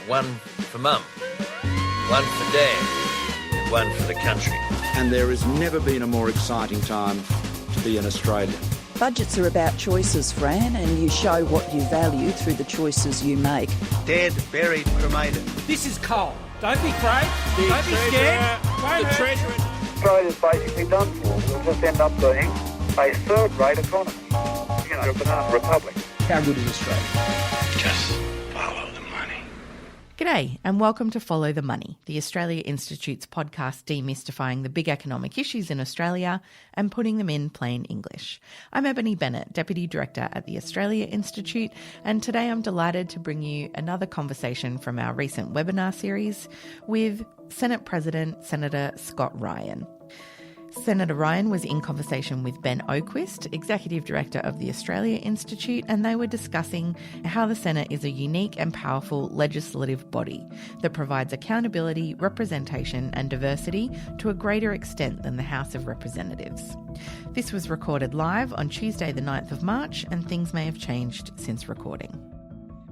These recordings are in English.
One for Mum, one for Dad, and one for the country. And there has never been a more exciting time to be an Australian. Budgets are about choices, Fran, and you show what you value through the choices you make. Dead, buried, cremated. This is coal. Don't be afraid. Don't be scared. The treasurer. Australia's basically done for. We'll just end up being a third-rate economy. You know, a banana republic. How good is Australia? Just follow the money. G'day and welcome to Follow the Money, the Australia Institute's podcast demystifying the big economic issues in Australia and putting them in plain English. I'm Ebony Bennett, Deputy Director at the Australia Institute, and today I'm delighted to bring you another conversation from our recent webinar series with Senate President Senator Scott Ryan. Senator Ryan was in conversation with Ben Oquist, Executive Director of the Australia Institute, and they were discussing how the Senate is a unique and powerful legislative body that provides accountability, representation and diversity to a greater extent than the House of Representatives. This was recorded live on Tuesday the 9th of March, and things may have changed since recording.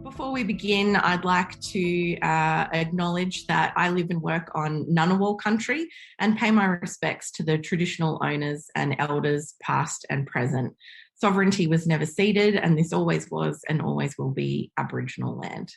Before we begin, I'd like to acknowledge that I live and work on Ngunnawal country and pay my respects to the traditional owners and elders past and present. Sovereignty was never ceded, and this always was and always will be Aboriginal land.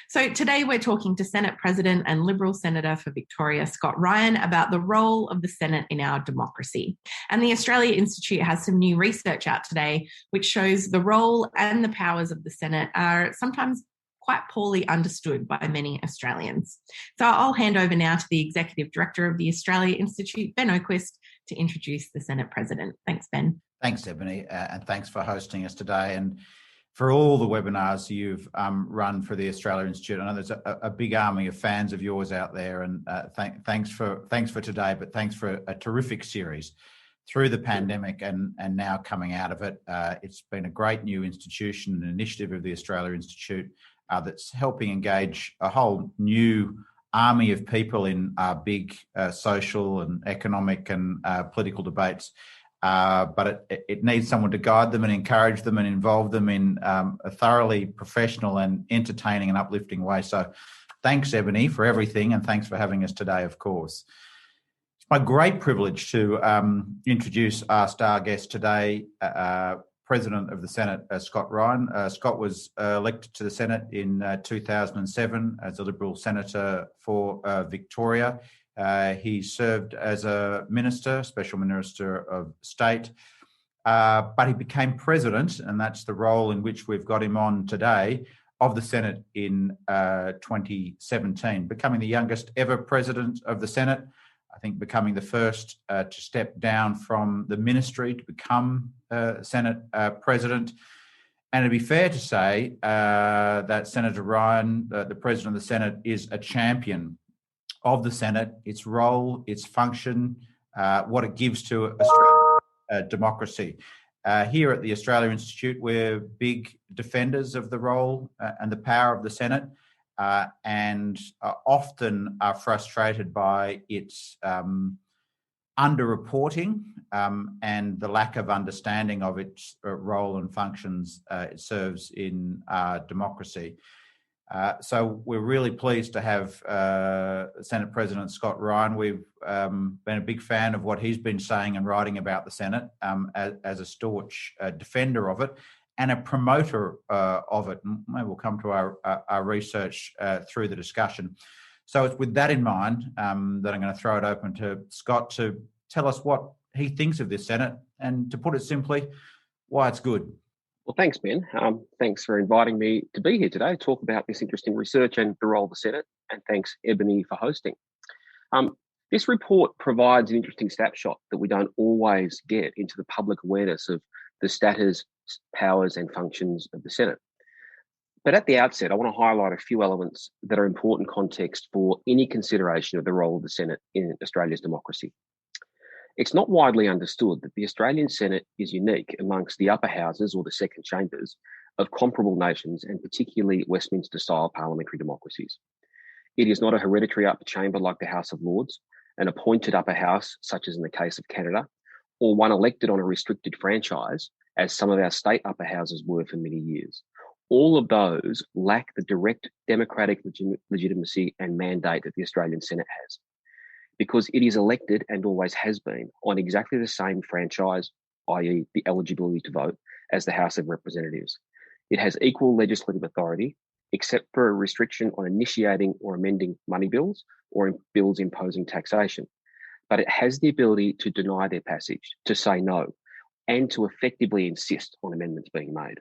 So today we're talking to Senate President and Liberal Senator for Victoria, Scott Ryan, about the role of the Senate in our democracy. And the Australia Institute has some new research out today which shows the role and the powers of the Senate are sometimes quite poorly understood by many Australians. So I'll hand over now to the Executive Director of the Australia Institute, Ben Oquist, to introduce the Senate President. Thanks, Ben. Thanks, Ebony, and thanks for hosting us today and for all the webinars you've run for the Australia Institute. I know there's a big army of fans of yours out there, and thanks for today, but thanks for a terrific series through the pandemic and now coming out of it. It's been a great new institution, an initiative of the Australia Institute that's helping engage a whole new army of people in big social and economic and political debates. But it needs someone to guide them and encourage them and involve them in a thoroughly professional and entertaining and uplifting way. So thanks, Ebony, for everything, and thanks for having us today, of course. It's my great privilege to introduce our star guest today, President of the Senate, Scott Ryan. Scott was elected to the Senate in 2007 as a Liberal Senator for Victoria. He served as a minister, Special Minister of State, but he became President, and that's the role in which we've got him on today, of the Senate in 2017, becoming the youngest ever President of the Senate. I think becoming the first to step down from the ministry to become Senate President. And it'd be fair to say that Senator Ryan, the President of the Senate, is a champion of the Senate, its role, its function, what it gives to Australian democracy. Here at the Australia Institute, we're big defenders of the role and the power of the Senate, and often are frustrated by its underreporting and the lack of understanding of its role and functions it serves in democracy. So we're really pleased to have Senate President Scott Ryan. We've been a big fan of what he's been saying and writing about the Senate as a staunch defender of it and a promoter of it. And maybe we'll come to our research through the discussion. So it's with that in mind that I'm going to throw it open to Scott to tell us what he thinks of this Senate and, to put it simply, why it's good. Well, thanks, Ben. Thanks for inviting me to be here today to talk about this interesting research and the role of the Senate. And thanks, Ebony, for hosting. This report provides an interesting snapshot that we don't always get into the public awareness of the status, powers and functions of the Senate. But at the outset, I want to highlight a few elements that are important context for any consideration of the role of the Senate in Australia's democracy. It's not widely understood that the Australian Senate is unique amongst the upper houses or the second chambers of comparable nations, and particularly Westminster-style parliamentary democracies. It is not a hereditary upper chamber like the House of Lords, an appointed upper house, such as in the case of Canada, or one elected on a restricted franchise, as some of our state upper houses were for many years, All of those lack the direct democratic legitimacy and mandate that the Australian Senate has, because it is elected and always has been on exactly the same franchise, i.e. the eligibility to vote, as the House of Representatives. It has equal legislative authority, except for a restriction on initiating or amending money bills or bills imposing taxation. But it has the ability to deny their passage, to say no, and to effectively insist on amendments being made.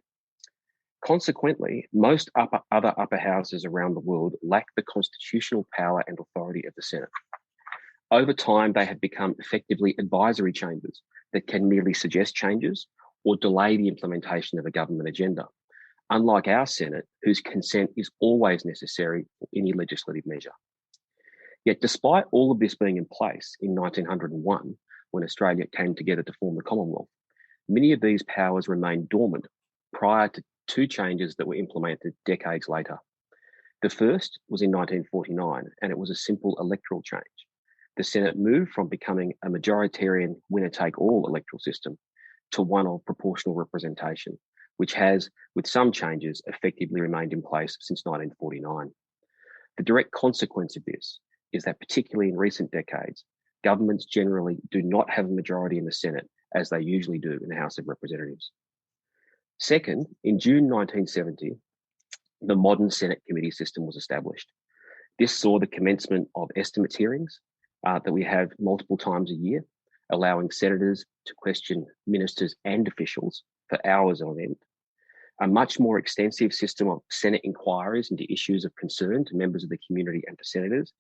Consequently, most other upper houses around the world lack the constitutional power and authority of the Senate. Over time, they have become effectively advisory chambers that can merely suggest changes or delay the implementation of a government agenda, unlike our Senate, whose consent is always necessary for any legislative measure. Yet, despite all of this being in place in 1901, when Australia came together to form the Commonwealth, many of these powers remained dormant prior to two changes that were implemented decades later. The first was in 1949, and it was a simple electoral change. The Senate moved from becoming a majoritarian winner-take-all electoral system to one of proportional representation, which has, with some changes, effectively remained in place since 1949. The direct consequence of this is that, particularly in recent decades, governments generally do not have a majority in the Senate as they usually do in the House of Representatives. Second, in June 1970, the modern Senate committee system was established. This saw the commencement of estimates hearings that we have multiple times a year, allowing senators to question ministers and officials for hours on end. A much more extensive system of Senate inquiries into issues of concern to members of the community and to senators,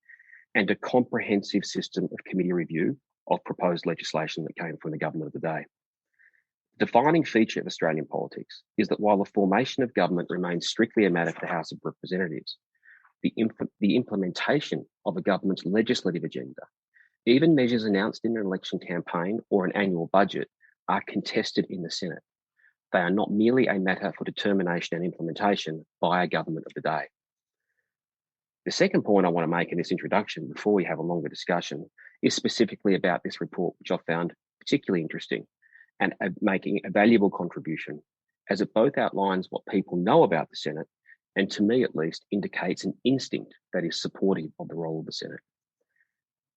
and a comprehensive system of committee review of proposed legislation that came from the government of the day. The defining feature of Australian politics is that while the formation of government remains strictly a matter for the House of Representatives, the implementation of a government's legislative agenda, even measures announced in an election campaign or an annual budget, are contested in the Senate. They are not merely a matter for determination and implementation by a government of the day. The second point I want to make in this introduction, before we have a longer discussion, is specifically about this report, which I found particularly interesting and making a valuable contribution, as it both outlines what people know about the Senate and, to me at least, indicates an instinct that is supportive of the role of the Senate.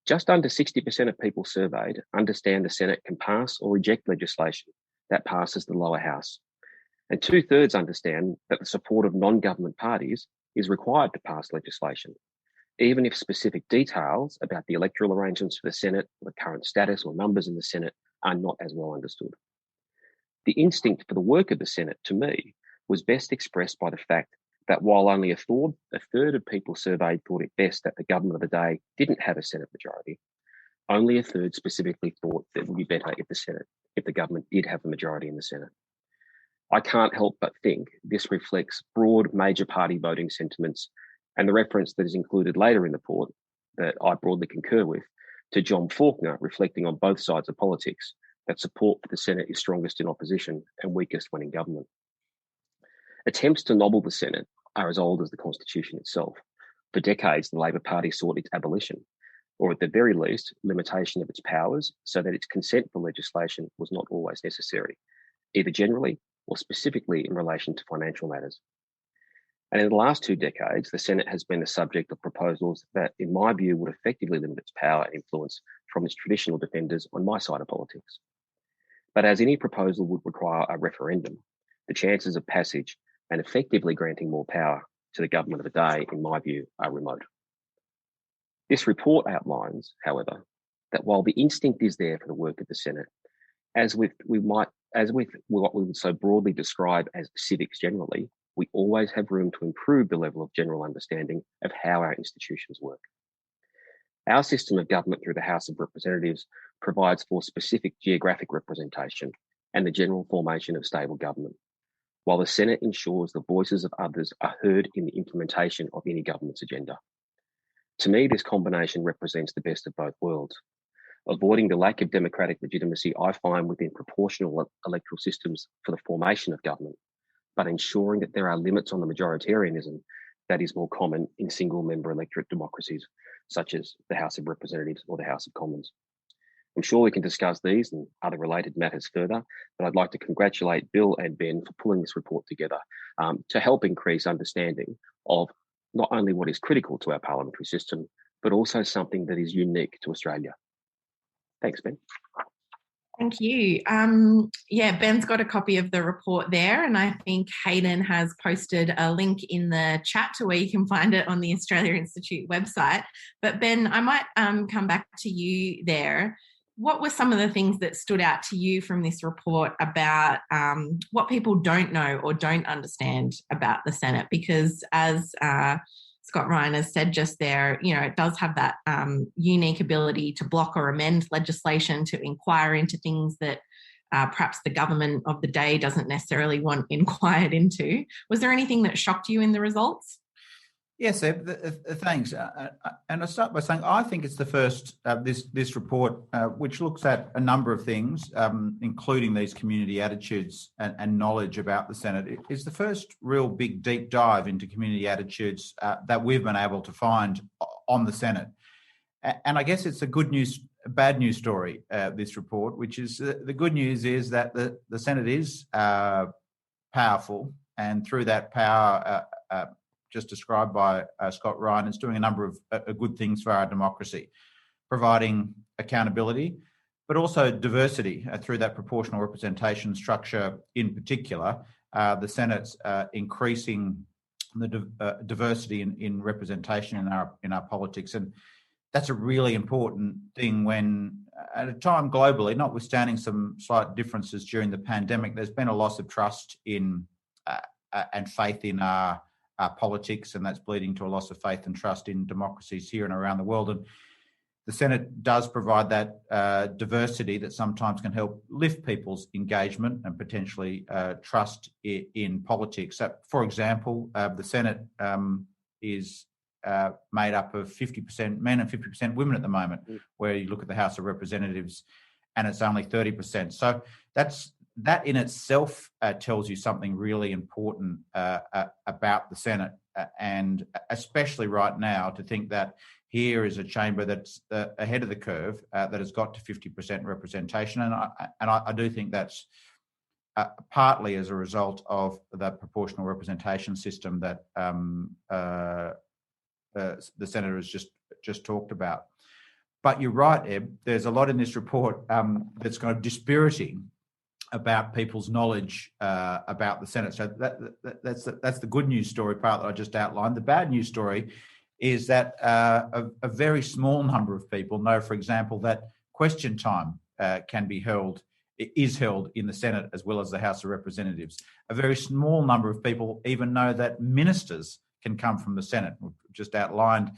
Just under 60% of people surveyed understand the Senate can pass or reject legislation that passes the lower house. And 2/3 understand that the support of non-government parties is required to pass legislation, even if specific details about the electoral arrangements for the Senate, or the current status or numbers in the Senate are not as well understood. The instinct for the work of the Senate, to me, was best expressed by the fact that while only a third of people surveyed thought it best that the government of the day didn't have a Senate majority, only a third specifically thought that it would be better if the government did have a majority in the Senate. I can't help but think this reflects broad major party voting sentiments, and the reference that is included later in the report that I broadly concur with, to John Faulkner reflecting on both sides of politics, that support for the Senate is strongest in opposition and weakest when in government. Attempts to nobble the Senate are as old as the Constitution itself. For decades, the Labor Party sought its abolition, or at the very least, limitation of its powers, so that its consent for legislation was not always necessary, either generally or specifically in relation to financial matters. And in the last 2 decades, the Senate has been the subject of proposals that, in my view, would effectively limit its power and influence from its traditional defenders on my side of politics. But as any proposal would require a referendum, the chances of passage and effectively granting more power to the government of the day, in my view, are remote. This report outlines, however, that while the instinct is there for the work of the Senate, as with what we would so broadly describe as civics generally, we always have room to improve the level of general understanding of how our institutions work. Our system of government through the House of Representatives provides for specific geographic representation and the general formation of stable government, while the Senate ensures the voices of others are heard in the implementation of any government's agenda. To me, this combination represents the best of both worlds, avoiding the lack of democratic legitimacy I find within proportional electoral systems for the formation of government, but ensuring that there are limits on the majoritarianism that is more common in single-member electorate democracies, such as the House of Representatives or the House of Commons. I'm sure we can discuss these and other related matters further, but I'd like to congratulate Bill and Ben for pulling this report together to help increase understanding of not only what is critical to our parliamentary system, but also something that is unique to Australia. Thanks, Ben. Thank you. Ben's got a copy of the report there, and I think Hayden has posted a link in the chat to where you can find it on the Australia Institute website. But Ben, I might come back to you there. What were some of the things that stood out to you from this report about what people don't know or don't understand about the Senate? Because as Scott Ryan has said just there, it does have that unique ability to block or amend legislation, to inquire into things that perhaps the government of the day doesn't necessarily want inquired into. Was there anything that shocked you in the results? Yes, Eb, thanks. And I start by saying I think it's the first, this report, which looks at a number of things, including these community attitudes and knowledge about the Senate. It's the first real big deep dive into community attitudes that we've been able to find on the Senate. And I guess it's a bad news story, this report, which is the good news is that the Senate is powerful, and through that power, just described by Scott Ryan, is doing a number of good things for our democracy, providing accountability, but also diversity through that proportional representation structure in particular. The Senate's increasing the diversity in representation in our politics. And that's a really important thing when, at a time globally, notwithstanding some slight differences during the pandemic, there's been a loss of trust in and faith in our politics, and that's bleeding to a loss of faith and trust in democracies here and around the world. And the Senate does provide that diversity that sometimes can help lift people's engagement and potentially trust in politics. For example, the Senate is made up of 50% men and 50% women at the moment, where you look at the House of Representatives and it's only 30%. So that in itself tells you something really important about the Senate, and especially right now, to think that here is a chamber that's ahead of the curve, that has got to 50% representation. And I do think that's partly as a result of the proportional representation system that the Senator has just talked about. But you're right, Eb, there's a lot in this report that's kind of dispiriting about people's knowledge about the Senate. So that's the good news story part that I just outlined. The bad news story is that a very small number of people know, for example, that question time is held in the Senate as well as the House of Representatives. A very small number of people even know that ministers can come from the Senate. We've just outlined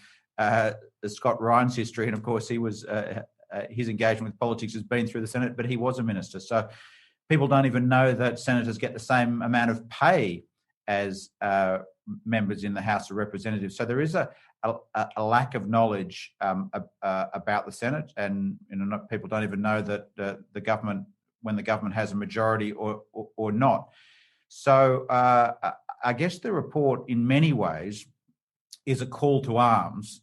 Scott Ryan's history, and of course he was his engagement with politics has been through the Senate, but he was a minister. So people don't even know that senators get the same amount of pay as members in the House of Representatives. So there is a lack of knowledge about the Senate, and people don't even know that the government, when the government has a majority or not. So I guess the report, in many ways, is a call to arms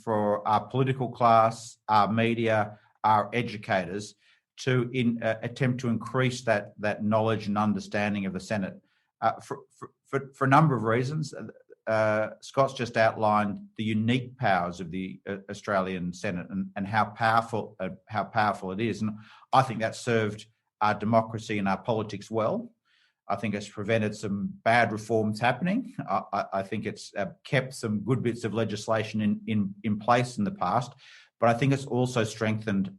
for our political class, our media, our educators, to attempt to increase that knowledge and understanding of the Senate for a number of reasons. Scott's just outlined the unique powers of the Australian Senate and how powerful it is, and I think that's served our democracy and our politics well. I think it's prevented some bad reforms happening. I think it's kept some good bits of legislation in place in the past. But I think it's also strengthened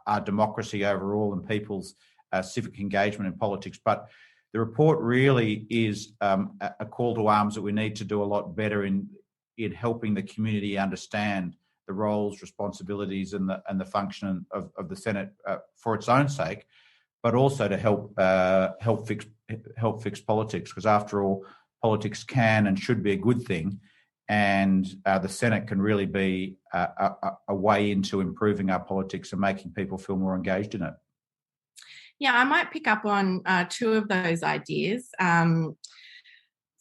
our democracy overall and people's civic engagement in politics. But the report really is a call to arms that we need to do a lot better in helping the community understand the roles, responsibilities, and the function of the Senate for its own sake, but also to help fix politics. Because after all, politics can and should be a good thing. And the Senate can really be a way into improving our politics and making people feel more engaged in it. Yeah, I might pick up on two of those ideas.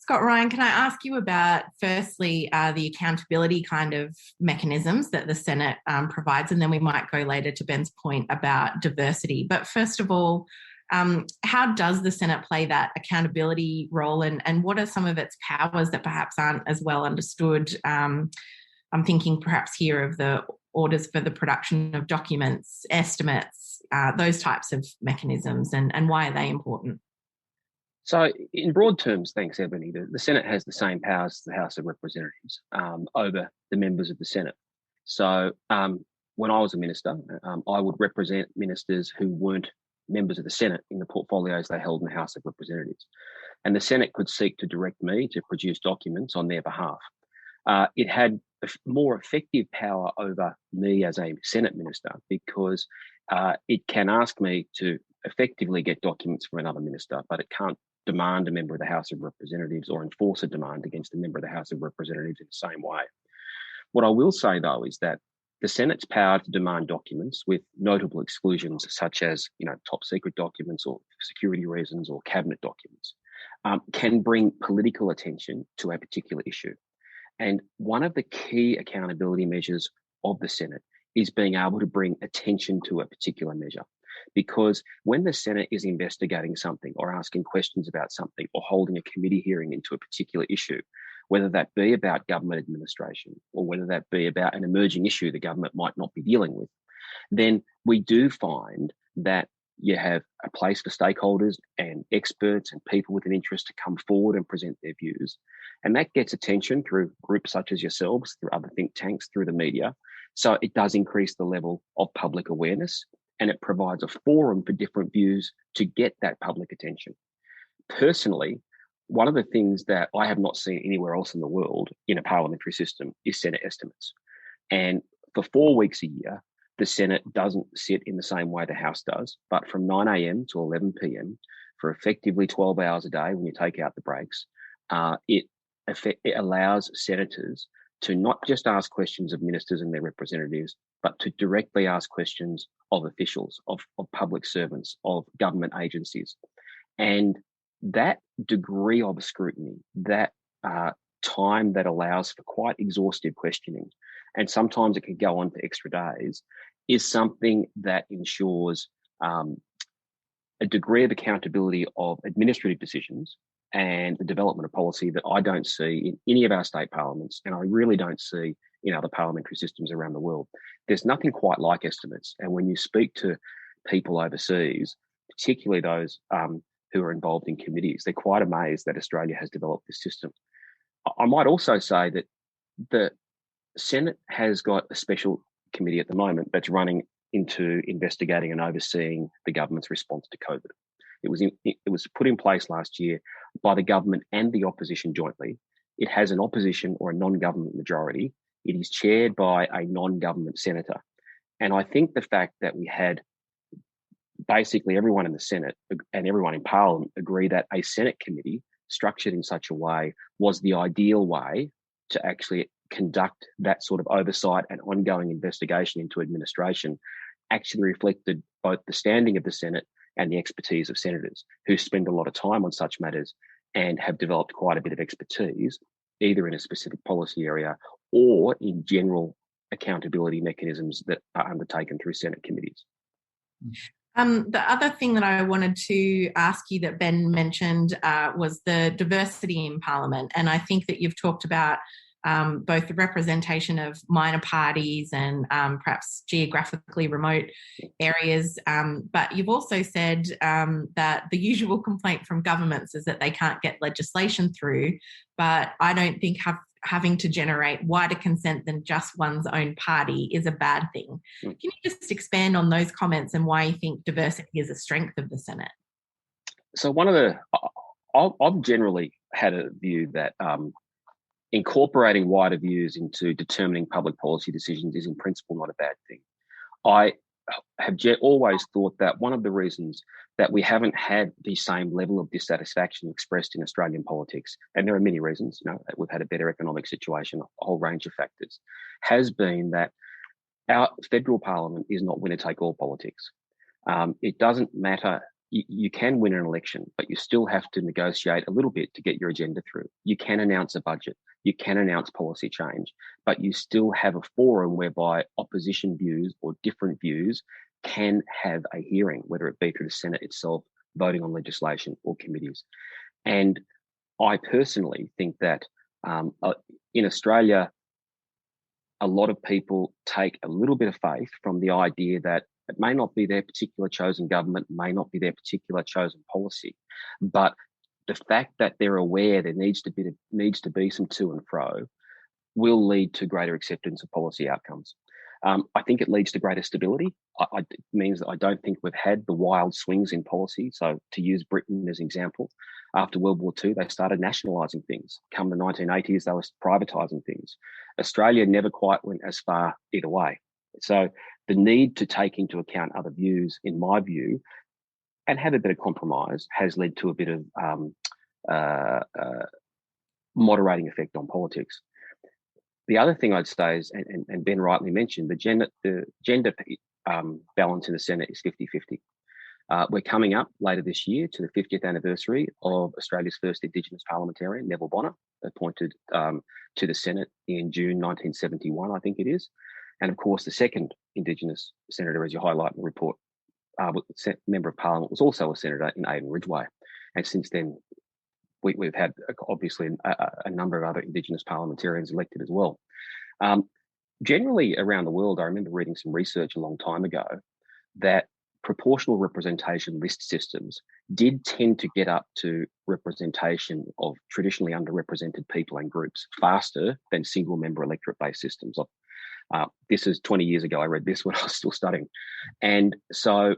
Scott, Ryan, can I ask you about, firstly, the accountability kind of mechanisms that the Senate provides, and then we might go later to Ben's point about diversity. But first of all, how does the Senate play that accountability role, and what are some of its powers that perhaps aren't as well understood? I'm thinking perhaps here of the orders for the production of documents, estimates, those types of mechanisms, and why are they important? So, in broad terms, thanks, Ebony, the Senate has the same powers as the House of Representatives over the members of the Senate. So, when I was a minister, I would represent ministers who weren't members of the Senate in the portfolios they held in the House of Representatives. And the Senate could seek to direct me to produce documents on their behalf. It had a more effective power over me as a Senate minister because it can ask me to effectively get documents from another minister, but it can't demand a member of the House of Representatives or enforce a demand against a member of the House of Representatives in the same way. What I will say, though, is that the Senate's power to demand documents with notable exclusions, such as, top secret documents or security reasons or cabinet documents, can bring political attention to a particular issue. And one of the key accountability measures of the Senate is being able to bring attention to a particular measure. Because when the Senate is investigating something or asking questions about something or holding a committee hearing into a particular issue, whether that be about government administration or whether that be about an emerging issue the government might not be dealing with, then we do find that you have a place for stakeholders and experts and people with an interest to come forward and present their views. And that gets attention through groups such as yourselves, through other think tanks, through the media. So it does increase the level of public awareness, and it provides a forum for different views to get that public attention. Personally, one of the things that I have not seen anywhere else in the world in a parliamentary system is Senate estimates. And for 4 weeks a year, the Senate doesn't sit in the same way the House does, but from 9 a.m. to 11 p.m. for effectively 12 hours a day when you take out the breaks, it allows senators to not just ask questions of ministers and their representatives, but to directly ask questions of officials, of public servants, of government agencies. And that degree of scrutiny, that time that allows for quite exhaustive questioning, and sometimes it can go on for extra days, is something that ensures a degree of accountability of administrative decisions and the development of policy that I don't see in any of our state parliaments, and I really don't see in other parliamentary systems around the world. There's nothing quite like estimates. And when you speak to people overseas, particularly those who are involved in committees, they're quite amazed that Australia has developed this system. I might also say that the Senate has got a special committee at the moment that's running into investigating and overseeing the government's response to COVID. It was put in place last year by the government and the opposition jointly. It has an opposition or a non-government majority. It is chaired by a non-government senator. And I think the fact that we had basically everyone in the Senate and everyone in Parliament agree that a Senate committee structured in such a way was the ideal way to actually conduct that sort of oversight and ongoing investigation into administration actually reflected both the standing of the Senate and the expertise of senators who spend a lot of time on such matters and have developed quite a bit of expertise, either in a specific policy area or in general accountability mechanisms that are undertaken through Senate committees. The other thing that I wanted to ask you that Ben mentioned was the diversity in Parliament. And I think that you've talked about both the representation of minor parties and perhaps geographically remote areas. But you've also said that the usual complaint from governments is that they can't get legislation through. But I don't think having to generate wider consent than just one's own party is a bad thing. Can you just expand on those comments and why you think diversity is a strength of the Senate? So I've generally had a view that incorporating wider views into determining public policy decisions is in principle not a bad thing. I have always thought that one of the reasons that we haven't had the same level of dissatisfaction expressed in Australian politics, and there are many reasons, we've had a better economic situation, a whole range of factors, has been that our federal parliament is not winner-take-all politics. It doesn't matter you can win an election, but you still have to negotiate a little bit to get your agenda through. You can announce a budget, you can announce policy change, but you still have a forum whereby opposition views or different views can have a hearing, whether it be through the Senate itself, voting on legislation or committees. And I personally think that in Australia, a lot of people take a little bit of faith from the idea that it may not be their particular chosen government, may not be their particular chosen policy, but the fact that they're aware there needs to be some to and fro will lead to greater acceptance of policy outcomes. I think it leads to greater stability. It means that I don't think we've had the wild swings in policy. So to use Britain as an example, after World War II, they started nationalising things. Come the 1980s, they were privatising things. Australia never quite went as far either way. So the need to take into account other views, in my view, and have a bit of compromise has led to a bit of moderating effect on politics. The other thing I'd say is, and Ben rightly mentioned, the gender balance in the Senate is 50-50. We're coming up later this year to the 50th anniversary of Australia's first Indigenous parliamentarian, Neville Bonner, appointed to the Senate in June 1971, I think it is. And of course, the second Indigenous senator, as you highlight in the report, member of Parliament, was also a senator in Aidan Ridgway. And since then, we've had obviously a number of other Indigenous parliamentarians elected as well. Generally around the world, I remember reading some research a long time ago that proportional representation list systems did tend to get up to representation of traditionally underrepresented people and groups faster than single member electorate based systems. This is 20 years ago. I read this when I was still studying. And so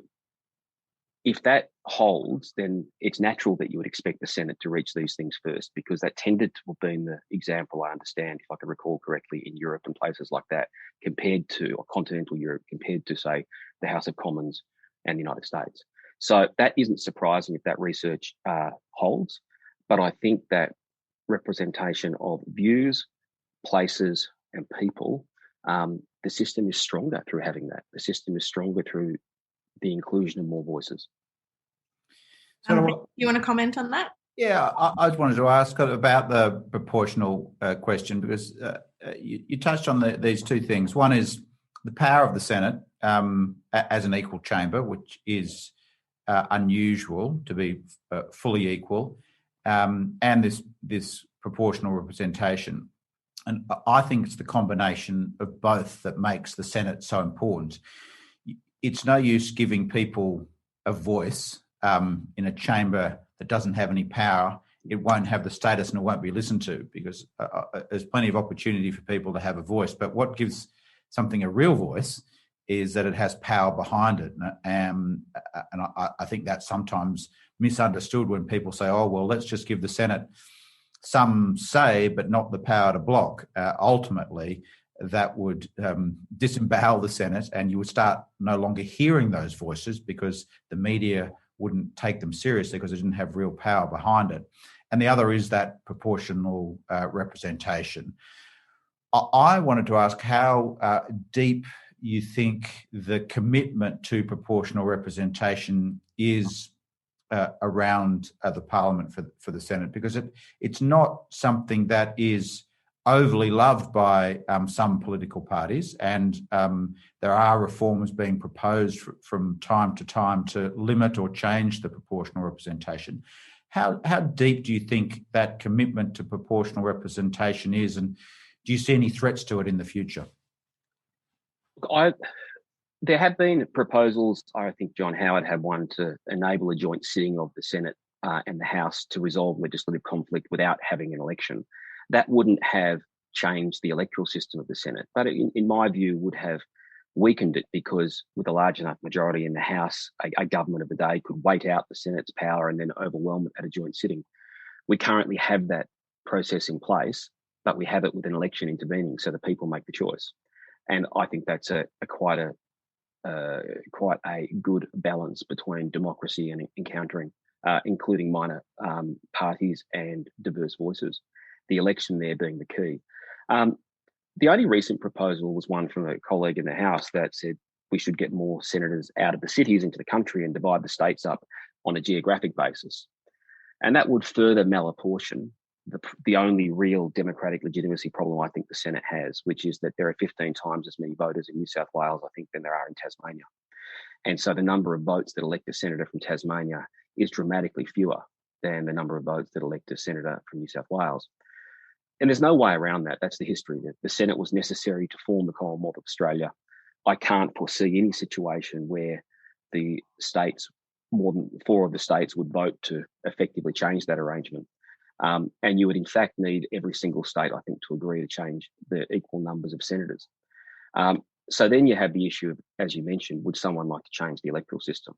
if that holds, then it's natural that you would expect the Senate to reach these things first, because that tended to have been the example, I understand, if I can recall correctly, in Europe and places like that, compared to, or continental Europe, compared to, say, the House of Commons and the United States. So that isn't surprising if that research holds, but I think that representation of views, places, and people, the system is stronger through having that. The system is stronger through the inclusion of more voices. So, you want to comment on that? Yeah, I just wanted to ask about the proportional question, because you touched on these two things. One is the power of the Senate as an equal chamber, which is unusual to be fully equal, and this proportional representation. And I think it's the combination of both that makes the Senate so important. It's no use giving people a voice in a chamber that doesn't have any power. It won't have the status and it won't be listened to, because there's plenty of opportunity for people to have a voice. But what gives something a real voice is that it has power behind it. And I think that's sometimes misunderstood when people say, oh, well, let's just give the Senate some say, but not the power to block. Ultimately, that would disembowel the Senate, and you would start no longer hearing those voices because the media wouldn't take them seriously because they didn't have real power behind it. And the other is that proportional representation. I wanted to ask how deep you think the commitment to proportional representation is around the Parliament for the Senate, because it's not something that is overly loved by some political parties, and there are reforms being proposed from time to time to limit or change the proportional representation. How deep do you think that commitment to proportional representation is, and do you see any threats to it in the future? There have been proposals. I think John Howard had one to enable a joint sitting of the Senate and the House to resolve legislative conflict without having an election. That wouldn't have changed the electoral system of the Senate, but in my view would have weakened it, because with a large enough majority in the House, a government of the day could wait out the Senate's power and then overwhelm it at a joint sitting. We currently have that process in place, but we have it with an election intervening, so the people make the choice. And I think that's quite a good balance between democracy and encountering, including minor parties and diverse voices. The election there being the key. The only recent proposal was one from a colleague in the House that said we should get more senators out of the cities into the country and divide the states up on a geographic basis. And that would further malapportion the only real democratic legitimacy problem I think the Senate has, which is that there are 15 times as many voters in New South Wales, I think, than there are in Tasmania. And so the number of votes that elect a senator from Tasmania is dramatically fewer than the number of votes that elect a senator from New South Wales. And there's no way around that. That's the history. That the Senate was necessary to form the Commonwealth of Australia. I can't foresee any situation where the states, more than 4 of the states, would vote to effectively change that arrangement. And you would, in fact, need every single state, I think, to agree to change the equal numbers of senators. So then you have the issue of, as you mentioned, would someone like to change the electoral system?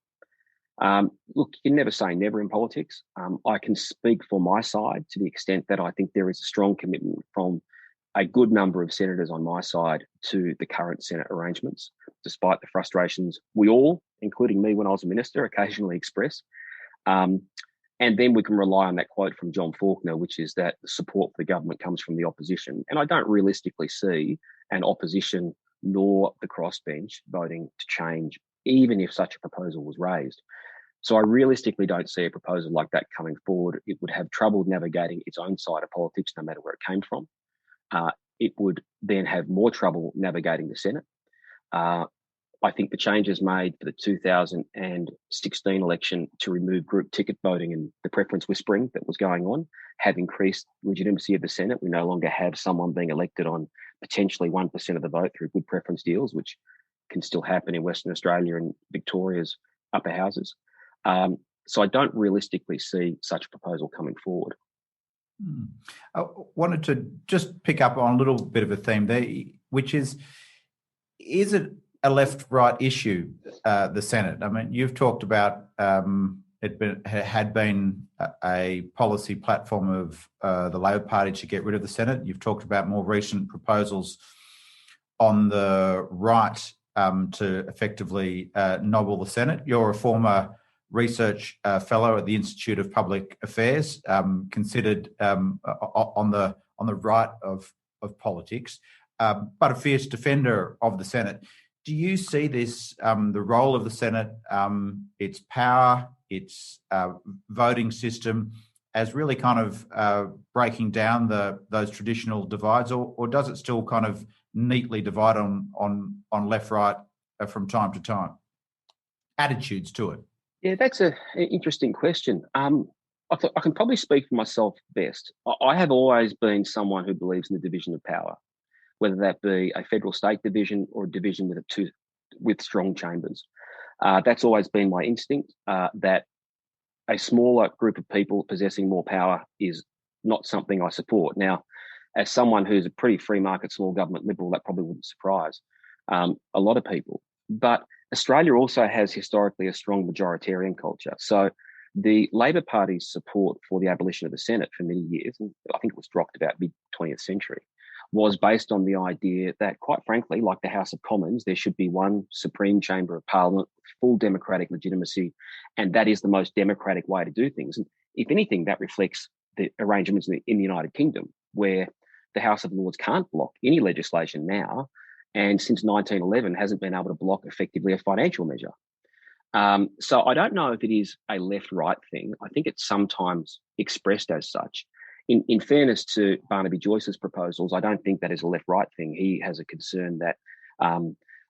Look, you can never say never in politics. I can speak for my side to the extent that I think there is a strong commitment from a good number of senators on my side to the current Senate arrangements, despite the frustrations we all, including me when I was a minister, occasionally express. And then we can rely on that quote from John Faulkner, which is that the support for the government comes from the opposition. And I don't realistically see an opposition nor the crossbench voting to change, even if such a proposal was raised. So I realistically don't see a proposal like that coming forward. It would have trouble navigating its own side of politics, no matter where it came from. It would then have more trouble navigating the Senate. I think the changes made for the 2016 election to remove group ticket voting and the preference whispering that was going on have increased legitimacy of the Senate. We no longer have someone being elected on potentially 1% of the vote through good preference deals, which can still happen in Western Australia and Victoria's upper houses. So I don't realistically see such a proposal coming forward. I wanted to just pick up on a little bit of a theme there, which is it a left-right issue, the Senate? I mean, you've talked about it had been a policy platform of the Labor Party to get rid of the Senate. You've talked about more recent proposals on the right to effectively nobble the Senate. You're a former research fellow at the Institute of Public Affairs, considered on the right of politics, but a fierce defender of the Senate. Do you see this, the role of the Senate, its power, its voting system, as really kind of breaking down those traditional divides, or does it still kind of neatly divide on left-right from time to time? Attitudes to it. Yeah, that's an interesting question. I can probably speak for myself best. I have always been someone who believes in the division of power, whether that be a federal-state division or a division with strong chambers. That's always been my instinct, that a smaller group of people possessing more power is not something I support. Now, as someone who's a pretty free market, small government liberal, that probably wouldn't surprise a lot of people. But Australia also has historically a strong majoritarian culture. So the Labor Party's support for the abolition of the Senate for many years, and I think it was dropped about mid-20th century, was based on the idea that, quite frankly, like the House of Commons, there should be one supreme chamber of parliament, full democratic legitimacy, and that is the most democratic way to do things. And if anything, that reflects the arrangements in the United Kingdom, where the House of Lords can't block any legislation now, and since 1911 hasn't been able to block effectively a financial measure. So I don't know if it is a left-right thing. I think it's sometimes expressed as such. In fairness to Barnaby Joyce's proposals, I don't think that is a left-right thing. He has a concern that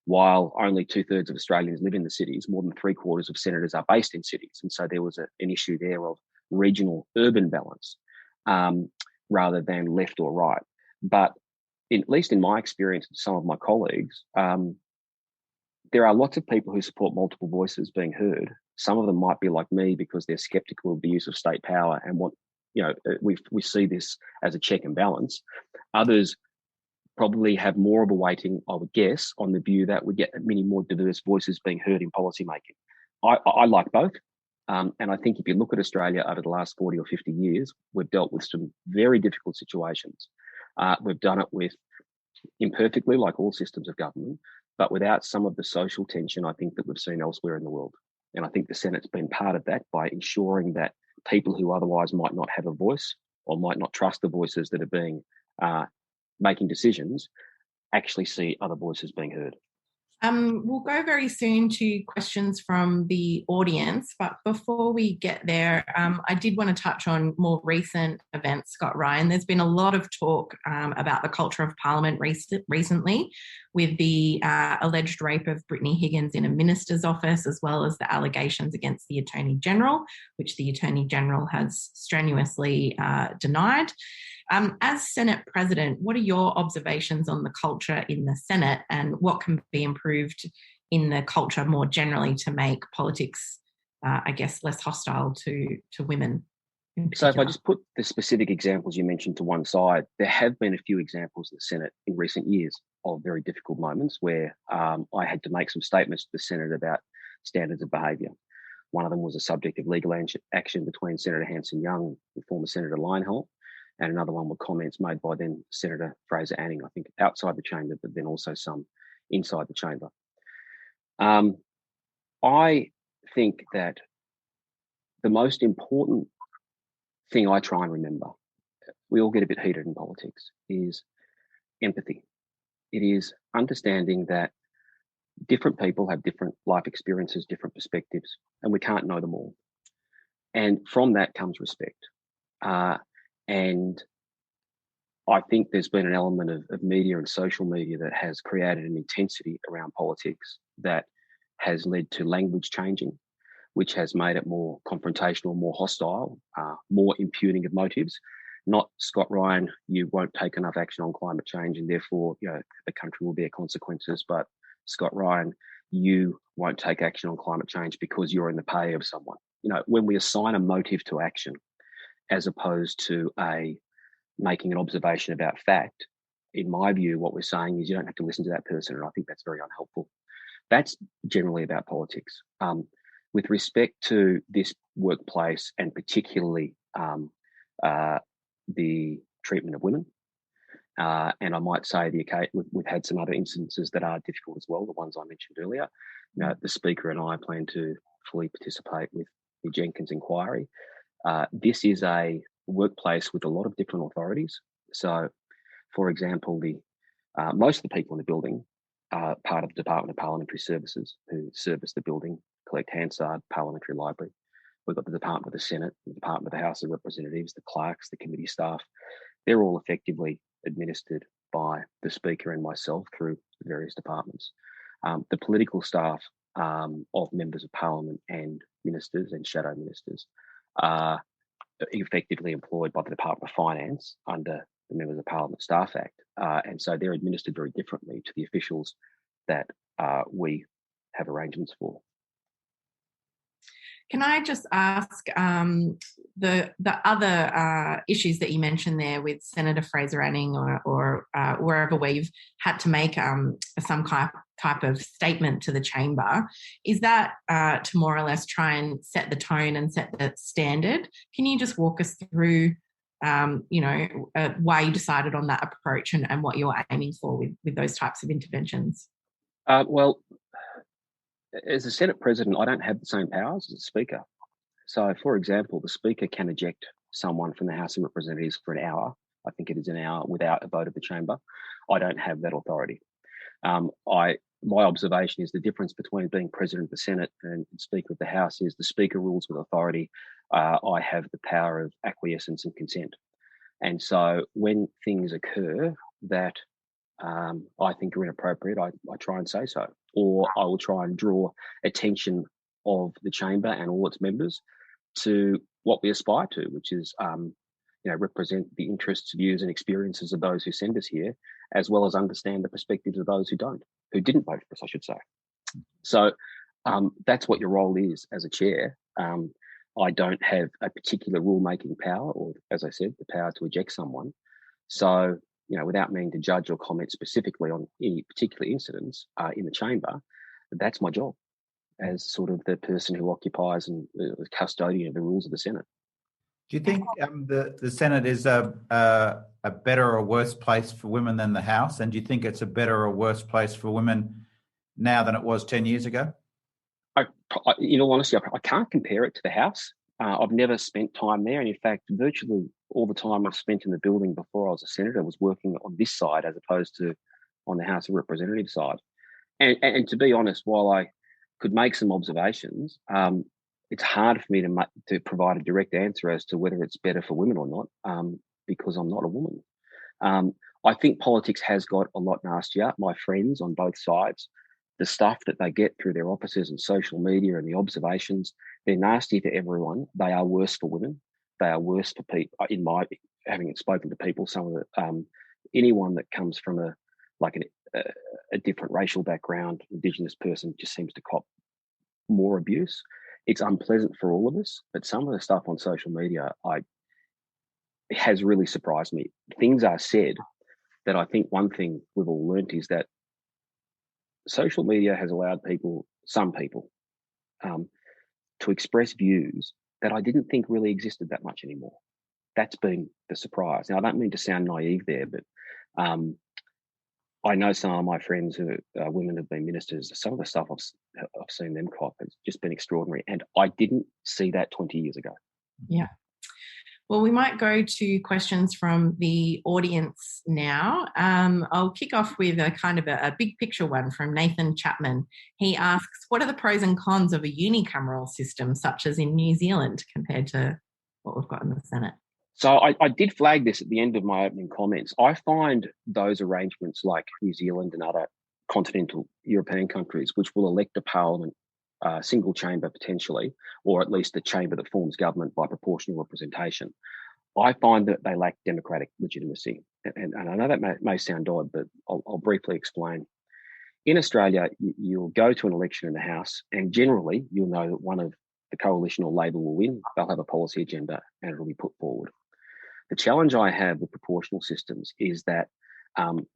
while only 2/3 of Australians live in the cities, more than 3/4 of senators are based in cities. And so there was an issue there of regional urban balance rather than left or right. But at least in my experience with some of my colleagues, there are lots of people who support multiple voices being heard. Some of them might be like me because they're sceptical of the use of state power and want, we see this as a check and balance. Others probably have more of a weighting, I would guess, on the view that we get many more diverse voices being heard in policymaking. I like both. And I think if you look at Australia over the last 40 or 50 years, we've dealt with some very difficult situations. We've done it with imperfectly, like all systems of government, but without some of the social tension I think that we've seen elsewhere in the world. And I think the Senate's been part of that by ensuring that people who otherwise might not have a voice or might not trust the voices that are being making decisions actually see other voices being heard. We'll go very soon to questions from the audience, but before we get there, I did want to touch on more recent events, Scott Ryan. There's been a lot of talk about the culture of Parliament recently, with the alleged rape of Brittany Higgins in a minister's office, as well as the allegations against the Attorney General, which the Attorney General has strenuously denied. As Senate President, what are your observations on the culture in the Senate, and what can be improved in the culture more generally to make politics, less hostile to women? So if I just put the specific examples you mentioned to one side, there have been a few examples in the Senate in recent years of very difficult moments where I had to make some statements to the Senate about standards of behaviour. One of them was a subject of legal action between Senator Hanson-Young and former Senator Lionholt, and another one were comments made by then Senator Fraser Anning, I think outside the chamber, but then also some inside the chamber. I think that the most important thing I try and remember, we all get a bit heated in politics, is empathy. It is understanding that different people have different life experiences, different perspectives, and we can't know them all. And from that comes respect. And I think there's been an element of media and social media that has created an intensity around politics that has led to language changing, which has made it more confrontational, more hostile, more impugning of motives. Not, Scott Ryan, you won't take enough action on climate change and therefore, the country will bear consequences. But Scott Ryan, you won't take action on climate change because you're in the pay of someone. When we assign a motive to action, as opposed to making an observation about fact, in my view, what we're saying is you don't have to listen to that person, and I think that's very unhelpful. That's generally about politics. With respect to this workplace and particularly the treatment of women, and I might say we've had some other instances that are difficult as well, the ones I mentioned earlier. The Speaker and I plan to fully participate with the Jenkins inquiry. This is a workplace with a lot of different authorities. So, for example, most of the people in the building are part of the Department of Parliamentary Services, who service the building, collect Hansard, Parliamentary Library. We've got the Department of the Senate, the Department of the House of Representatives, the clerks, the committee staff. They're all effectively administered by the Speaker and myself through the various departments. The political staff of members of Parliament and ministers and shadow ministers are effectively employed by the Department of Finance under the Members of Parliament Staff Act. And so they're administered very differently to the officials that we have arrangements for. Can I just ask the other issues that you mentioned there with Senator Fraser Anning or wherever where you've had to make some type of statement to the chamber, is that to more or less try and set the tone and set the standard? Can you just walk us through, why you decided on that approach and what you're aiming for with those types of interventions? Well, as a Senate President, I don't have the same powers as a Speaker. So, for example, the Speaker can eject someone from the House of Representatives for an hour. I think it is an hour without a vote of the chamber. I don't have that authority. My observation is the difference between being President of the Senate and Speaker of the House is the Speaker rules with authority. I have the power of acquiescence and consent. And so when things occur that I think are inappropriate, I try and say so. Or I will try and draw attention of the chamber and all its members to what we aspire to, which is represent the interests, views and experiences of those who send us here, as well as understand the perspectives of those who didn't vote for us, I should say. So that's what your role is as a chair. I don't have a particular rule-making power or, as I said, the power to eject someone. So, without meaning to judge or comment specifically on any particular incidents in the chamber, that's my job as sort of the person who occupies and the custodian of the rules of the Senate. Do you think the Senate is a better or worse place for women than the House? And do you think it's a better or worse place for women now than it was 10 years ago? In all honesty, I can't compare it to the House. I've never spent time there. And in fact, virtually all the time I've spent in the building before I was a senator was working on this side as opposed to on the House of Representatives side. And to be honest, while I could make some observations, it's hard for me to provide a direct answer as to whether it's better for women or not, because I'm not a woman. I think politics has got a lot nastier. My friends on both sides, the stuff that they get through their offices and social media and the observations, they're nasty to everyone. They are worse for women. They are worse for people. Having spoken to people, some of the anyone that comes from a different racial background, Indigenous person, just seems to cop more abuse. It's unpleasant for all of us, but some of the stuff on social media it has really surprised me. Things are said that I think one thing we've all learnt is that social media has allowed some people, to express views that I didn't think really existed that much anymore. That's been the surprise. Now, I don't mean to sound naive there, but I know some of my friends who are women have been ministers. Some of the stuff I've seen them cop has just been extraordinary. And I didn't see that 20 years ago. Yeah. Well, we might go to questions from the audience now. I'll kick off with a kind of a big picture one from Nathan Chapman. He asks, what are the pros and cons of a unicameral system such as in New Zealand compared to what we've got in the Senate? So I did flag this at the end of my opening comments. I find those arrangements like New Zealand and other continental European countries, which will elect a parliament, single chamber potentially, or at least a chamber that forms government by proportional representation, I find that they lack democratic legitimacy. And I know that may sound odd, but I'll briefly explain. In Australia, you'll go to an election in the House, and generally you'll know that one of the coalition or Labor will win. They'll have a policy agenda and it'll be put forward. The challenge I have with proportional systems is that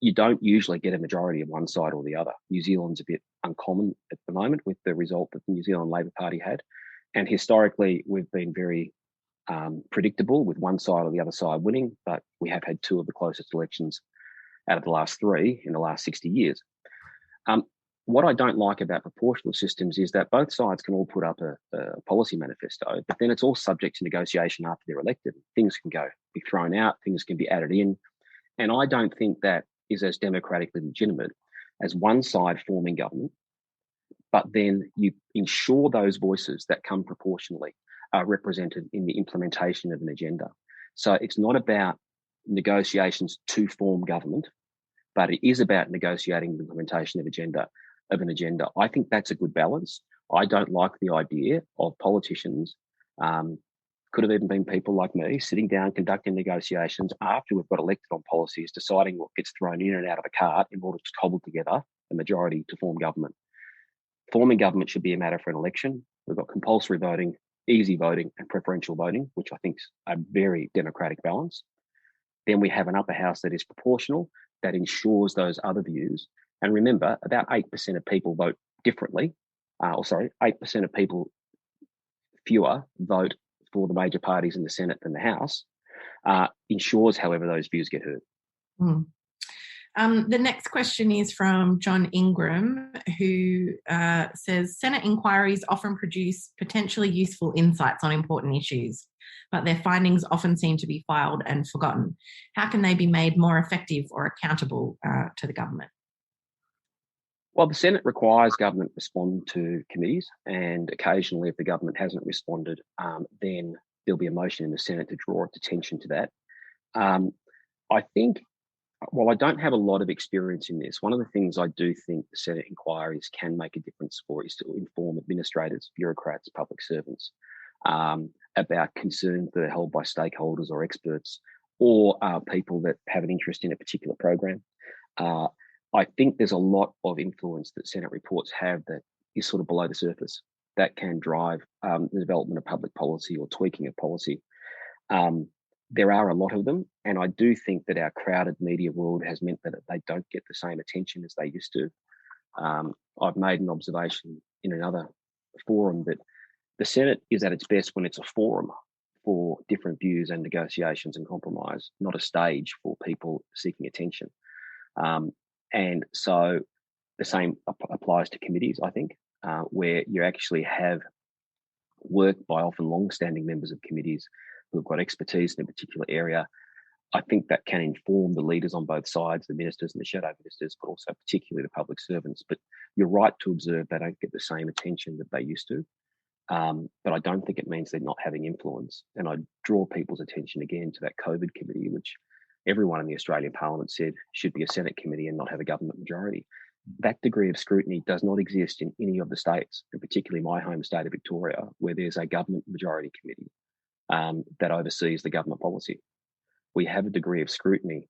you don't usually get a majority of one side or the other. New Zealand's a bit uncommon at the moment with the result that the New Zealand Labor Party had. And historically, we've been very predictable with one side or the other side winning, but we have had two of the closest elections out of the last three in the last 60 years. What I don't like about proportional systems is that both sides can all put up a policy manifesto, but then it's all subject to negotiation after they're elected. Things can be thrown out, things can be added in. And I don't think that is as democratically legitimate as one side forming government, but then you ensure those voices that come proportionally are represented in the implementation of an agenda. So it's not about negotiations to form government, but it is about negotiating the implementation of an agenda. I think that's a good balance. I don't like the idea of politicians, could have even been people like me, sitting down, conducting negotiations after we've got elected on policies, deciding what gets thrown in and out of a cart in order to cobble together a majority to form government. Forming government should be a matter for an election. We've got compulsory voting, easy voting, and preferential voting, which I think is a very democratic balance. Then we have an upper house that is proportional, that ensures those other views. And remember, about 8% of people vote differently. 8% of people fewer vote for the major parties in the Senate than the House. Ensures, however, those views get heard. The next question is from John Ingram, who says, Senate inquiries often produce potentially useful insights on important issues, but their findings often seem to be filed and forgotten. How can they be made more effective or accountable to the government? Well, the Senate requires government respond to committees, and occasionally if the government hasn't responded, then there'll be a motion in the Senate to draw its attention to that. I think, while I don't have a lot of experience in this, one of the things I do think the Senate inquiries can make a difference for is to inform administrators, bureaucrats, public servants about concerns that are held by stakeholders or experts or people that have an interest in a particular program. I think there's a lot of influence that Senate reports have that is sort of below the surface that can drive the development of public policy or tweaking of policy. There are a lot of them, and I do think that our crowded media world has meant that they don't get the same attention as they used to. I've made an observation in another forum that the Senate is at its best when it's a forum for different views and negotiations and compromise, not a stage for people seeking attention. And so the same applies to committees, I think, where you actually have work by often long-standing members of committees who've got expertise in a particular area, I think that can inform the leaders on both sides, the ministers and the shadow ministers, but also particularly the public servants. But you're right to observe they don't get the same attention that they used to. But I don't think it means they're not having influence. And I draw people's attention again to that COVID committee, which everyone in the Australian Parliament said should be a Senate committee and not have a government majority. That degree of scrutiny does not exist in any of the states, and particularly my home state of Victoria, where there's a government majority committee that oversees the government policy. We have a degree of scrutiny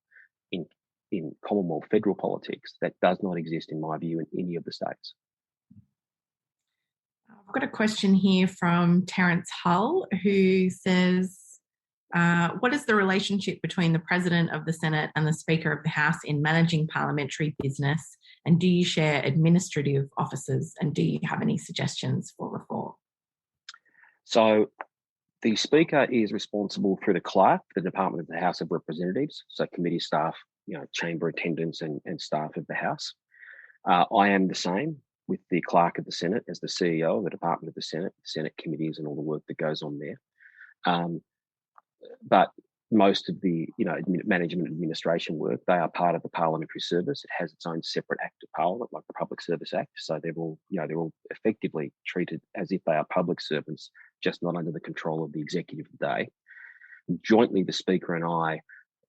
in Commonwealth federal politics that does not exist, in my view, in any of the states. I've got a question here from Terence Hull, who says, what is the relationship between the President of the Senate and the Speaker of the House in managing parliamentary business? And do you share administrative offices? And do you have any suggestions for reform? So the Speaker is responsible through the clerk, the Department of the House of Representatives, so committee staff, chamber attendants and staff of the House. I am the same with the clerk of the Senate as the CEO of the Department of the Senate committees and all the work that goes on there. But most of the management administration work, they are part of the parliamentary service. It has its own separate act of parliament, like the Public Service Act. So they're all effectively treated as if they are public servants, just not under the control of the executive of the day. Jointly, the Speaker and I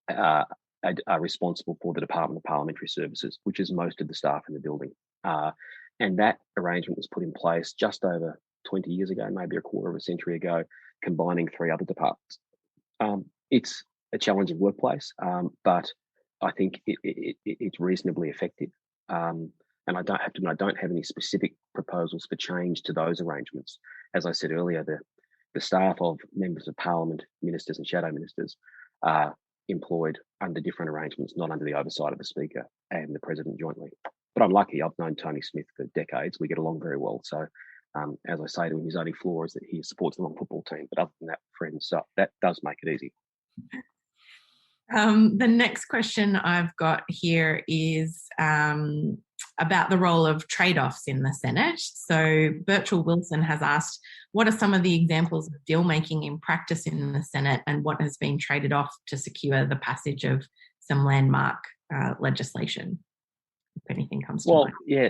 are responsible for the Department of Parliamentary Services, which is most of the staff in the building. And that arrangement was put in place just over 20 years ago, maybe a quarter of a century ago, combining three other departments. It's a challenging workplace, but I think it's reasonably effective. And I don't have any specific proposals for change to those arrangements. As I said earlier, the staff of members of Parliament, ministers and shadow ministers are employed under different arrangements, not under the oversight of the Speaker and the President jointly. But I'm lucky. I've known Tony Smith for decades. We get along very well. So as I say to him, his only flaw is that he supports the wrong football team. But other than that, friends, so that does make it easy. The next question I've got here is about the role of trade-offs in the Senate. So Birchall Wilson has asked, what are some of the examples of deal-making in practice in the Senate and what has been traded off to secure the passage of some landmark legislation? If anything comes to mind. Yeah.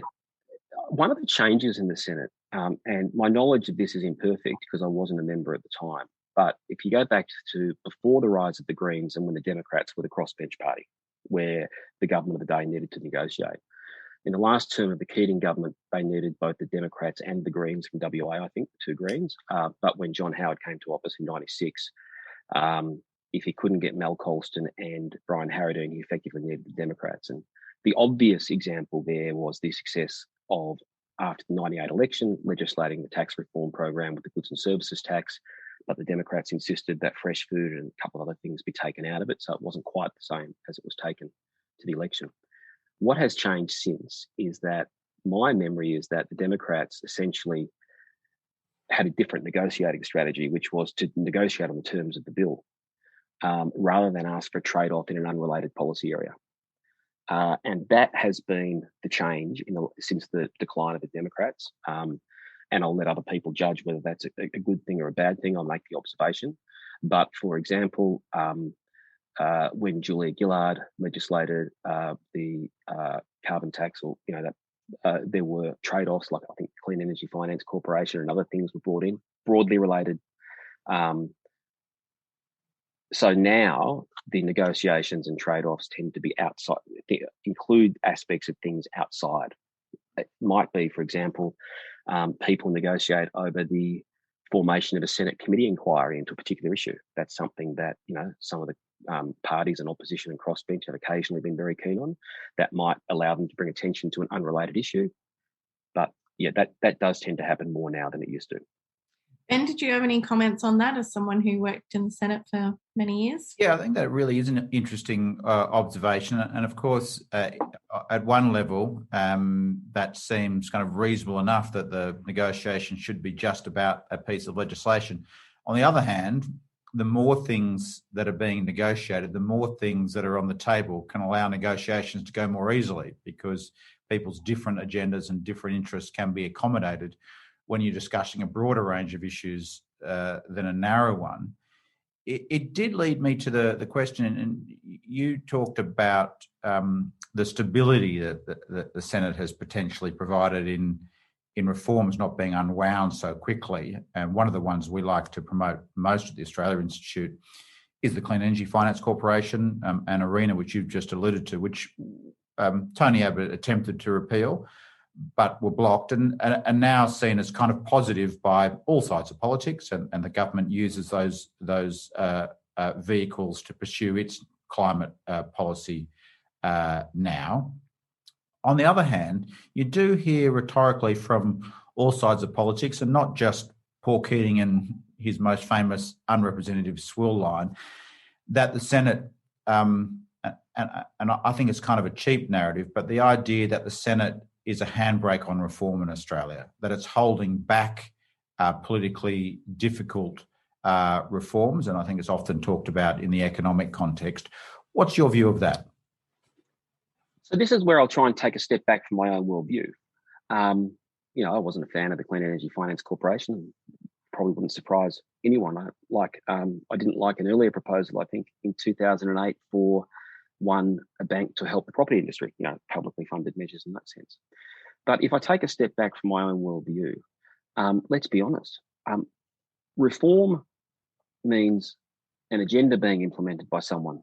One of the changes in the Senate, and my knowledge of this is imperfect because I wasn't a member at the time, but if you go back to before the rise of the Greens and when the Democrats were the crossbench party, where the government of the day needed to negotiate. In the last term of the Keating government, they needed both the Democrats and the Greens from WA, I think, the two Greens. But when John Howard came to office in 96, if he couldn't get Mel Colston and Brian Harradine, he effectively needed the Democrats. And the obvious example there was the success of, after the 98 election, legislating the tax reform program with the goods and services tax, but the Democrats insisted that fresh food and a couple of other things be taken out of it, so it wasn't quite the same as it was taken to the election. What has changed since is that my memory is that the Democrats essentially had a different negotiating strategy, which was to negotiate on the terms of the bill rather than ask for a trade-off in an unrelated policy area. And that has been the change since the decline of the Democrats. And I'll let other people judge whether that's a good thing or a bad thing. I'll make the observation. But for example, when Julia Gillard legislated the carbon tax, or there were trade-offs, like I think Clean Energy Finance Corporation and other things were brought in, broadly related. So now the negotiations and trade-offs tend to be outside, include aspects of things outside. It might be, for example, people negotiate over the formation of a Senate committee inquiry into a particular issue. That's something that, some of the parties and opposition and crossbench have occasionally been very keen on. That might allow them to bring attention to an unrelated issue. But yeah, that does tend to happen more now than it used to. Ben, did you have any comments on that as someone who worked in the Senate for many years? Yeah, I think that really is an interesting observation. And of course, at one level, that seems kind of reasonable enough that the negotiation should be just about a piece of legislation. On the other hand, the more things that are being negotiated, the more things that are on the table can allow negotiations to go more easily because people's different agendas and different interests can be accommodated when you're discussing a broader range of issues than a narrow one. it did lead me to the question, and you talked about the stability that the Senate has potentially provided in reforms not being unwound so quickly. And one of the ones we like to promote most at the Australia Institute is the Clean Energy Finance Corporation, an arena which you've just alluded to, which Tony Abbott attempted to repeal, but were blocked, and now seen as kind of positive by all sides of politics, and the government uses those vehicles to pursue its climate policy now. On the other hand, you do hear rhetorically from all sides of politics, and not just Paul Keating and his most famous unrepresentative swill line, that the Senate, and I think it's kind of a cheap narrative, but the idea that the Senate is a handbrake on reform in Australia, that it's holding back politically difficult reforms, and I think it's often talked about in the economic context. What's your view of that? So this is where I'll try and take a step back from my own worldview. I wasn't a fan of the Clean Energy Finance Corporation. Probably wouldn't surprise anyone. I didn't like an earlier proposal, I think, in 2008 for a bank to help the property industry, publicly funded measures in that sense. But if I take a step back from my own worldview, let's be honest. Reform means an agenda being implemented by someone.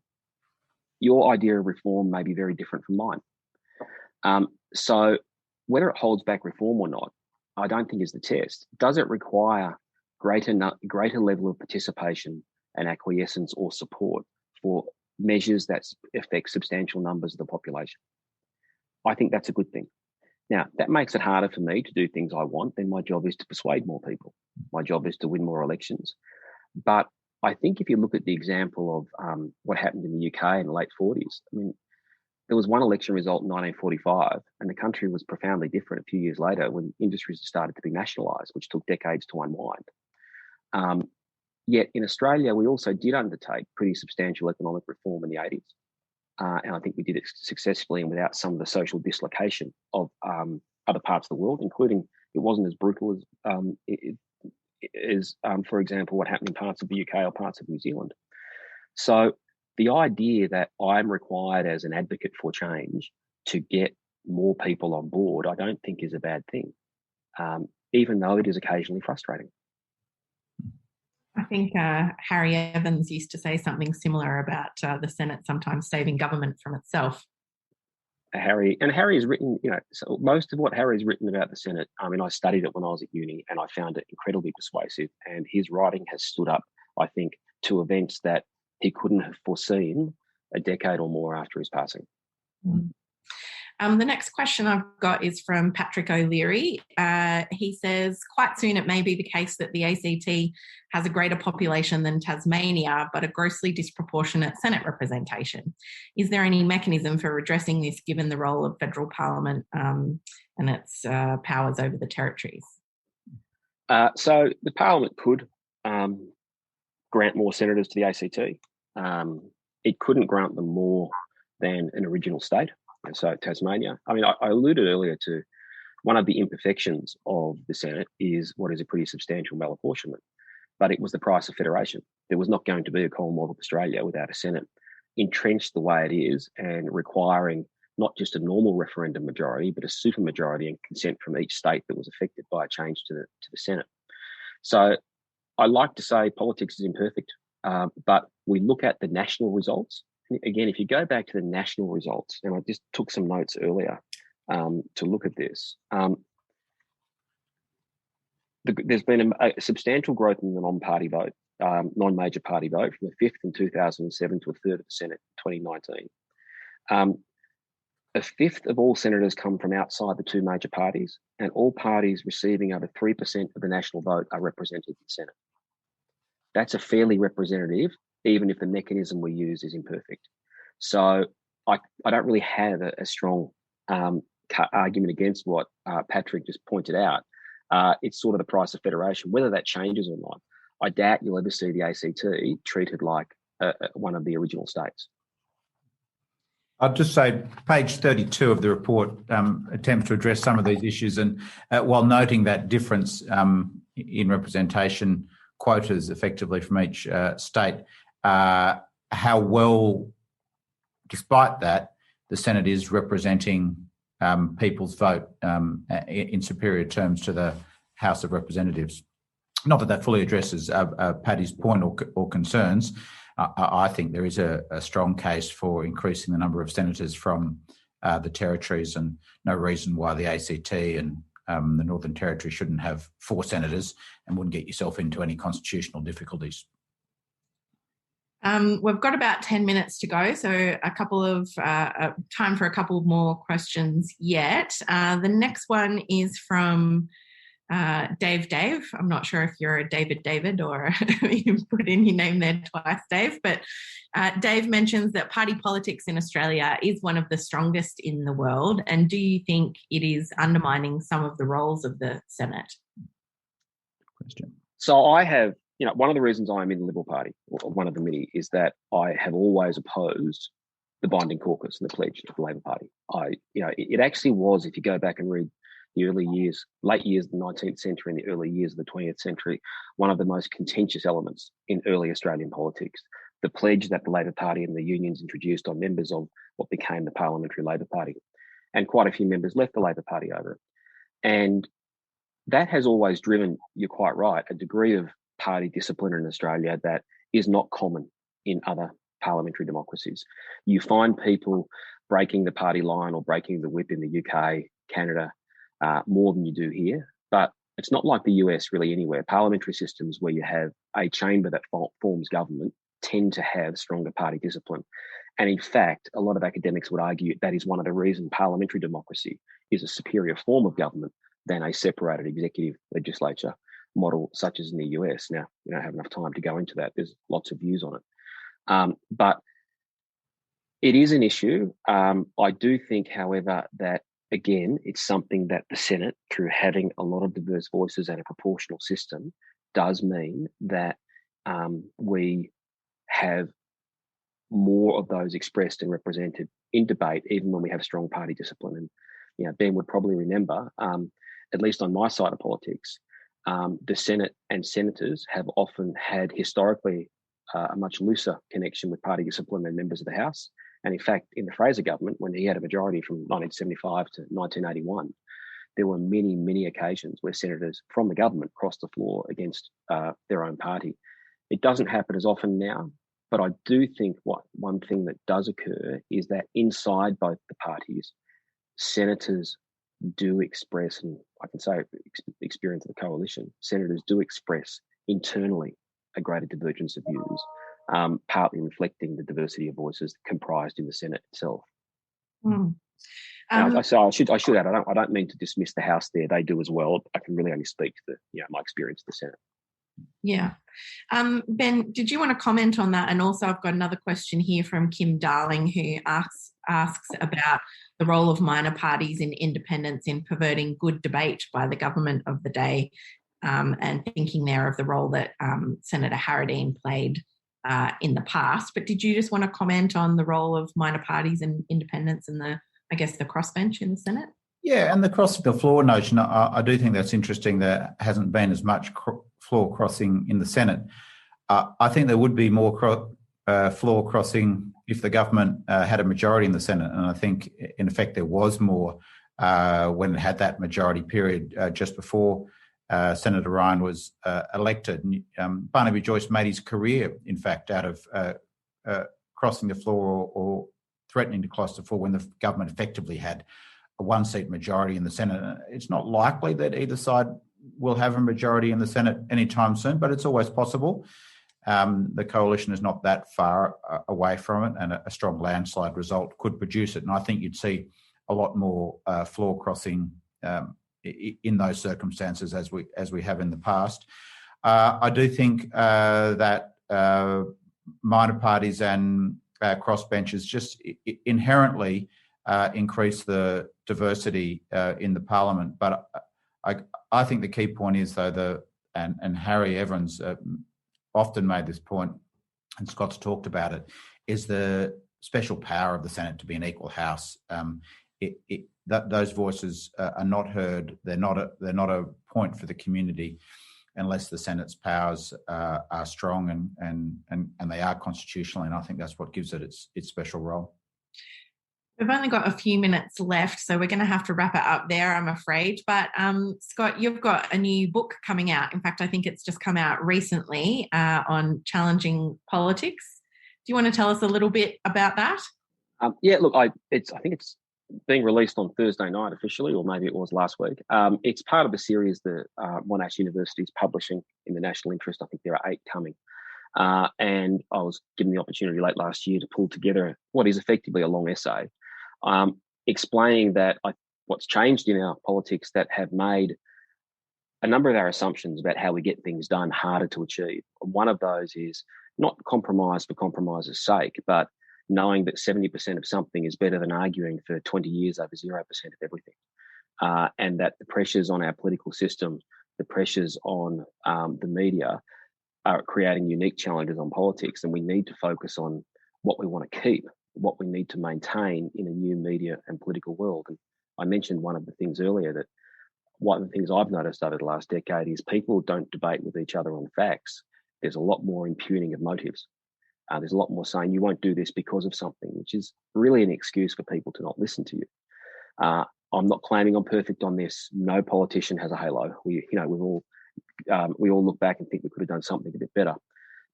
Your idea of reform may be very different from mine. So whether it holds back reform or not, I don't think is the test. Does it require greater level of participation and acquiescence or support for measures that affect substantial numbers of the population? I think that's a good thing. Now, that makes it harder for me to do things I want. Then my job is to persuade more people. My job is to win more elections. But I think if you look at the example of what happened in the UK in the late 40s, there was one election result in 1945, and the country was profoundly different a few years later when industries started to be nationalised, which took decades to unwind. Yet in Australia, we also did undertake pretty substantial economic reform in the 80s. And I think we did it successfully and without some of the social dislocation of other parts of the world, including it wasn't as brutal as for example, what happened in parts of the UK or parts of New Zealand. So the idea that I'm required as an advocate for change to get more people on board, I don't think is a bad thing, even though it is occasionally frustrating. I think Harry Evans used to say something similar about the Senate sometimes saving government from itself. Harry has written, so most of what Harry's written about the Senate, I studied it when I was at uni and I found it incredibly persuasive, and his writing has stood up, I think, to events that he couldn't have foreseen a decade or more after his passing. Mm. The next question I've got is from Patrick O'Leary. He says, quite soon it may be the case that the ACT has a greater population than Tasmania, but a grossly disproportionate Senate representation. Is there any mechanism for redressing this given the role of federal parliament and its powers over the territories? So the parliament could grant more senators to the ACT. It couldn't grant them more than an original state. So Tasmania, I alluded earlier to one of the imperfections of the Senate is what is a pretty substantial malapportionment, but it was the price of federation. There was not going to be a Commonwealth of Australia without a Senate entrenched the way it is and requiring not just a normal referendum majority, but a supermajority and consent from each state that was affected by a change to the Senate. So I like to say politics is imperfect, but we look at the national results. Again, if you go back to the national results, and I just took some notes earlier to look at this, there's been a substantial growth in the non-party vote, non-major party vote, from a fifth in 2007 to a third of the Senate in 2019. A fifth of all senators come from outside the two major parties, and all parties receiving over 3% of the national vote are represented in the Senate. That's a fairly representative, even if the mechanism we use is imperfect. So I don't really have a strong argument against what Patrick just pointed out. It's sort of the price of federation. Whether that changes or not, I doubt you'll ever see the ACT treated like one of the original states. I'd just say page 32 of the report attempts to address some of these issues, and while noting that difference in representation quotas effectively from each state, how well, despite that, the Senate is representing people's vote in superior terms to the House of Representatives. Not that fully addresses Paddy's point or concerns. I think there is a strong case for increasing the number of senators from the territories, and no reason why the ACT and the Northern Territory shouldn't have 4 senators and wouldn't get yourself into any constitutional difficulties. We've got about 10 minutes to go, so a couple of time for a couple more questions yet. The next one is from Dave. I'm not sure if you're a David or you put in your name there twice, Dave, but Dave mentions that party politics in Australia is one of the strongest in the world. And do you think it is undermining some of the roles of the Senate? Question. So I have, one of the reasons I'm in the Liberal Party, or one of the many, is that I have always opposed the binding caucus and the pledge of the Labor Party. It actually was, if you go back and read the late years of the 19th century and the early years of the 20th century, one of the most contentious elements in early Australian politics. The pledge that the Labor Party and the unions introduced on members of what became the Parliamentary Labor Party. And quite a few members left the Labor Party over it. And that has always driven, you're quite right, a degree of party discipline in Australia that is not common in other parliamentary democracies. You find people breaking the party line or breaking the whip in the UK, Canada, more than you do here. But it's not like the US really anywhere. Parliamentary systems where you have a chamber that forms government tend to have stronger party discipline. And in fact, a lot of academics would argue that is one of the reasons parliamentary democracy is a superior form of government than a separated executive legislature model such as in the US. Now, we don't have enough time to go into that. There's lots of views on it. But it is an issue. I do think, however, that again, it's something that the Senate, through having a lot of diverse voices and a proportional system, does mean that we have more of those expressed and represented in debate, even when we have strong party discipline. And Ben would probably remember, at least on my side of politics, the Senate and senators have often had historically a much looser connection with party discipline than members of the House. And in fact, in the Fraser government, when he had a majority from 1975 to 1981, there were many, many occasions where senators from the government crossed the floor against their own party. It doesn't happen as often now, but I do think one thing that does occur is that inside both the parties, senators do express, and I can say experience of the coalition, senators do express internally a greater divergence of views, partly reflecting the diversity of voices comprised in the Senate itself. I should add, I don't mean to dismiss the House there. They do as well. I can really only speak to my experience of the Senate. Yeah. Ben, did you want to comment on that? And also I've got another question here from Kim Darling, who asks about the role of minor parties in independence in perverting good debate by the government of the day, and thinking there of the role that Senator Harradine played in the past. But did you just want to comment on the role of minor parties and independence and the crossbench in the Senate? Yeah, and the floor notion, I do think that's interesting. There hasn't been as much floor crossing in the Senate. I think there would be more floor crossing if the government had a majority in the Senate. And I think, in effect, there was more when it had that majority period just before Senator Ryan was elected. And, Barnaby Joyce made his career, in fact, out of crossing the floor or threatening to cross the floor when the government effectively had a one-seat majority in the Senate. It's not likely that either side will have a majority in the Senate anytime soon, but it's always possible. The coalition is not that far away from it, and a strong landslide result could produce it. And I think you'd see a lot more floor crossing in those circumstances as we have in the past. I do think that minor parties and crossbenchers just inherently increase the diversity in the parliament. But I think the key point is, though, and Harry Evans often made this point, and Scott's talked about it, is the special power of the Senate to be an equal house. Those voices are not heard. They're not a point for the community. unless the Senate's powers are strong and they are constitutional. And I think that's what gives it its special role. We've only got a few minutes left, so we're going to have to wrap it up there, I'm afraid. But Scott, you've got a new book coming out. In fact, I think it's just come out recently on challenging politics. Do you want to tell us a little bit about that? Yeah, look, I think it's being released on Thursday night officially, or maybe it was last week. It's part of a series that Monash University is publishing in the national interest. I think there are 8 coming. And I was given the opportunity late last year to pull together what is effectively a long essay explaining that what's changed in our politics that have made a number of our assumptions about how we get things done harder to achieve. One of those is not compromise for compromise's sake, but knowing that 70% of something is better than arguing for 20 years over 0% of everything. And that the pressures on our political system, the pressures on the media are creating unique challenges on politics, and we need to focus on what we want to keep, what we need to maintain in a new media and political world. And I mentioned one of the things earlier, that one of the things I've noticed over the last decade is people don't debate with each other on facts. There's a lot more impugning of motives. There's a lot more saying you won't do this because of something, which is really an excuse for people to not listen to you. I'm not claiming I'm perfect on this. No politician has a halo. We all look back and think we could have done something a bit better.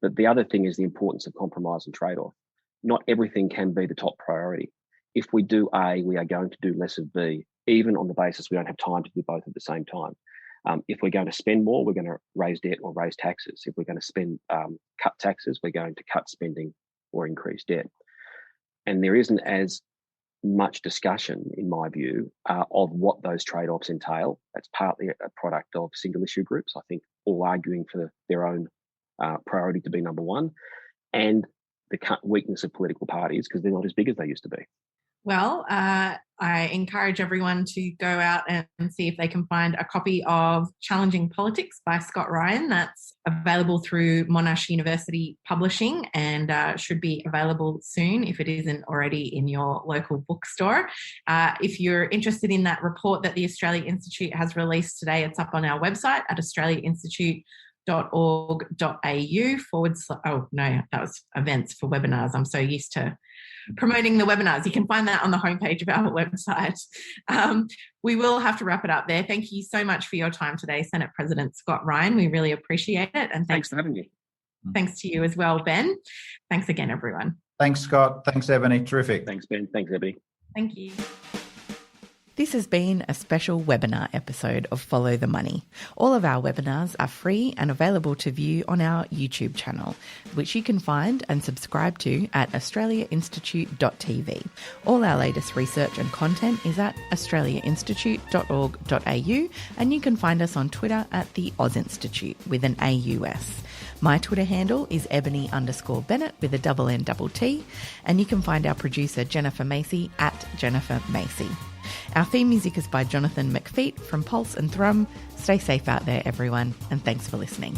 But the other thing is the importance of compromise and trade-off. Not everything can be the top priority. If we do A, we are going to do less of B, even on the basis we don't have time to do both at the same time. If we're going to spend more, we're going to raise debt or raise taxes. If we're going to cut taxes, we're going to cut spending or increase debt. And there isn't as much discussion, in my view, of what those trade-offs entail. That's partly a product of single issue groups, I think, all arguing for their own priority to be number one, and the weakness of political parties because they're not as big as they used to be. Well, I encourage everyone to go out and see if they can find a copy of Challenging Politics by Scott Ryan. That's available through Monash University Publishing and should be available soon if it isn't already in your local bookstore. If you're interested in that report that the Australia Institute has released today, it's up on our website at australiainstitute.org.au/that was events for webinars. I'm so used to promoting the webinars. You can find that on the homepage of our website. We will have to wrap it up there. Thank you so much for your time today, Senate President Scott Ryan. We really appreciate it. And thanks for having me. Thanks to you as well, Ben. Thanks again, everyone. Thanks, Scott. Thanks, Ebony. Terrific. Thanks, Ben. Thanks, Ebony. Thank you. This has been a special webinar episode of Follow the Money. All of our webinars are free and available to view on our YouTube channel, which you can find and subscribe to at australiainstitute.tv. All our latest research and content is at australiainstitute.org.au, and you can find us on Twitter at the Oz Institute with an AUS. My Twitter handle is ebony_Bennett with a NNT, and you can find our producer Jennifer Macy at Jennifer Macy. Our theme music is by Jonathan McFeet from Pulse and Thrum. Stay safe out there, everyone, and thanks for listening.